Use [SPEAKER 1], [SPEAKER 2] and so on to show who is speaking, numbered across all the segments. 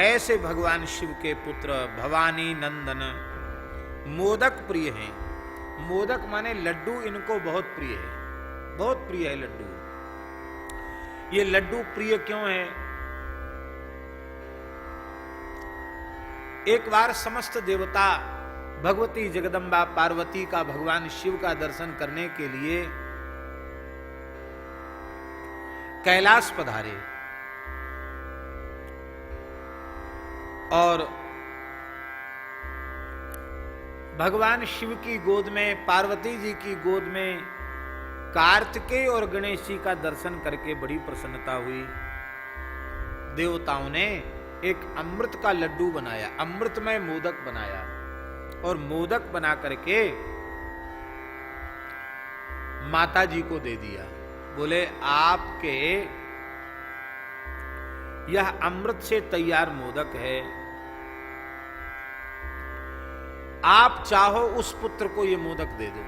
[SPEAKER 1] ऐसे भगवान शिव के पुत्र भवानी नंदन मोदक प्रिय हैं। मोदक माने लड्डू, इनको बहुत प्रिय है, बहुत प्रिय है लड्डू। ये लड्डू प्रिय क्यों है? एक बार समस्त देवता भगवती जगदम्बा पार्वती का, भगवान शिव का दर्शन करने के लिए कैलाश पधारे और भगवान शिव की गोद में, पार्वती जी की गोद में कार्तिकेय और गणेश जी का दर्शन करके बड़ी प्रसन्नता हुई। देवताओं ने एक अमृत का लड्डू बनाया, अमृतमय मोदक बनाया और मोदक बना करके माता जी को दे दिया। बोले आपके यह अमृत से तैयार मोदक है, आप चाहो उस पुत्र को ये मोदक दे दो।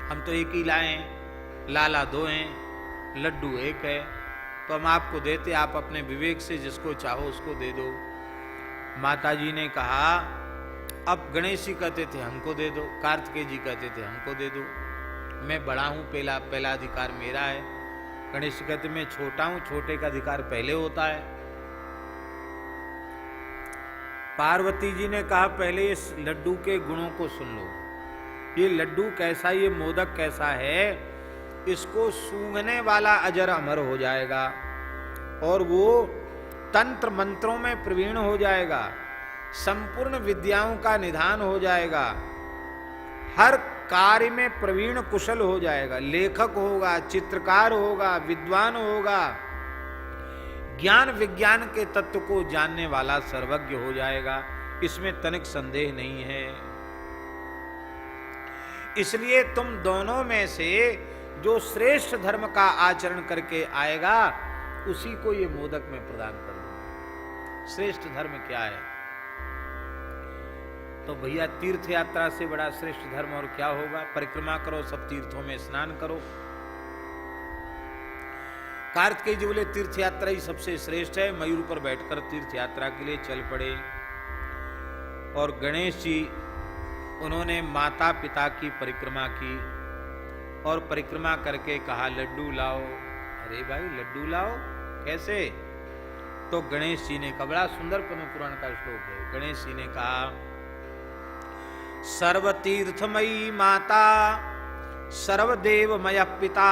[SPEAKER 1] हम तो एक ही लाए, लाला दो हैं, लड्डू एक है, तो हम आपको देते, आप अपने विवेक से जिसको चाहो उसको दे दो। माता जी ने कहा, अब गणेश जी कहते थे हमको दे दो, कार्तिकेय जी कहते थे हमको दे दो, मैं बड़ा हूं, पहला अधिकार मेरा है। गणेश जी कहते मैं छोटा हूं, छोटे का अधिकार पहले होता है। पार्वती जी ने कहा पहले इस लड्डू के गुणों को सुन लो, ये लड्डू कैसा, ये मोदक कैसा है, इसको सूंघने वाला अजर अमर हो जाएगा और वो तंत्र मंत्रों में प्रवीण हो जाएगा, संपूर्ण विद्याओं का निधान हो जाएगा, हर कार्य में प्रवीण कुशल हो जाएगा, लेखक होगा, चित्रकार होगा, विद्वान होगा, ज्ञान विज्ञान के तत्व को जानने वाला सर्वज्ञ हो जाएगा, इसमें तनिक संदेह नहीं है। इसलिए तुम दोनों में से जो श्रेष्ठ धर्म का आचरण करके आएगा उसी को ये मोदक में प्रदान कर दूंगा। श्रेष्ठ धर्म क्या है? तो भैया तीर्थ यात्रा से बड़ा श्रेष्ठ धर्म और क्या होगा? परिक्रमा करो, सब तीर्थों में स्नान करो। कार्तिकेय जी बोले तीर्थ यात्रा ही सबसे श्रेष्ठ है, मयूर पर बैठकर तीर्थ यात्रा के लिए चल पड़े। और गणेश जी, उन्होंने माता पिता की परिक्रमा की और परिक्रमा करके कहा लड्डू लाओ। अरे भाई लड्डू लाओ, कैसे? तो गणेश जी ने कहा, बड़ा सुंदर पद्म पुराण का श्लोक है, गणेश जी ने कहा सर्वतीर्थमयी माता सर्वदेवमय पिता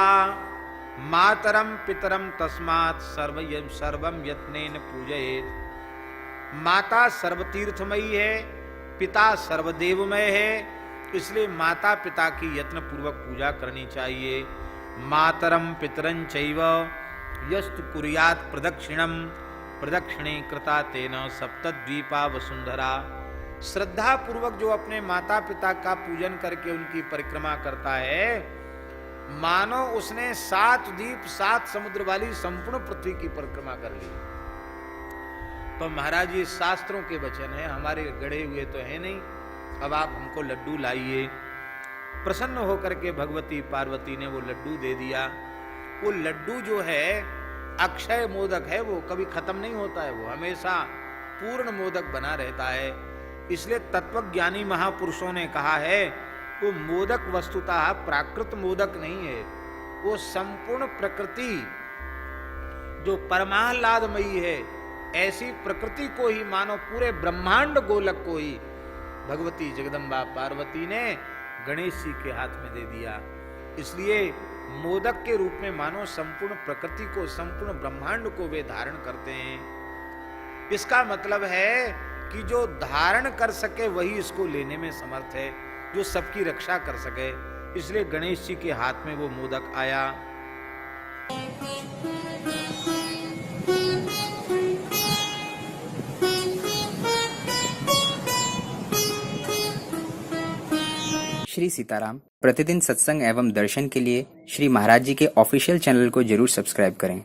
[SPEAKER 1] मातरम पितरम तस्मात् सर्वम यत्नेन पूजयेत्। माता सर्वतीर्थमयी है, पिता सर्वदेवमय है, इसलिए माता पिता की यत्न पूर्वक पूजा करनी चाहिए। मातरम पितरं चैव यस्तु कुर्यात् प्रदक्षिणम प्रदक्षिणे कृता तेन सप्तद्वीपा वसुंधरा। श्रद्धा पूर्वक जो अपने माता पिता का पूजन करके उनकी परिक्रमा करता है, मानो उसने 7 द्वीप 7 समुद्र वाली संपूर्ण पृथ्वी की परिक्रमा कर ली। तो महाराज ये शास्त्रों के वचन है, हमारे गढ़े हुए तो है नहीं। अब आप हमको लड्डू लाइए। प्रसन्न होकर के भगवती पार्वती ने वो लड्डू दे दिया। वो लड्डू जो है अक्षय मोदक है, वो कभी खत्म नहीं होता है, वो हमेशा पूर्ण मोदक बना रहता है। इसलिए तत्वज्ञानी महापुरुषों ने कहा है वो मोदक वस्तुतः प्राकृत मोदक नहीं है, वो संपूर्ण प्रकृति जो परमाह्लादमयी है, ऐसी प्रकृति को ही मानो पूरे ब्रह्मांड गोलक को ही भगवती जगदम्बा पार्वती ने गणेश जी के हाथ में दे दिया। इसलिए मोदक के रूप में मानो संपूर्ण प्रकृति को, संपूर्ण ब्रह्मांड को वे धारण करते हैं। इसका मतलब है कि जो धारण कर सके वही इसको लेने में समर्थ है, जो सबकी रक्षा कर सके। इसलिए गणेश जी के हाथ में वो मोदक आया।
[SPEAKER 2] श्री सीताराम प्रतिदिन सत्संग एवं दर्शन के लिए श्री महाराज जी के ऑफिशियल चैनल को जरूर सब्सक्राइब करें।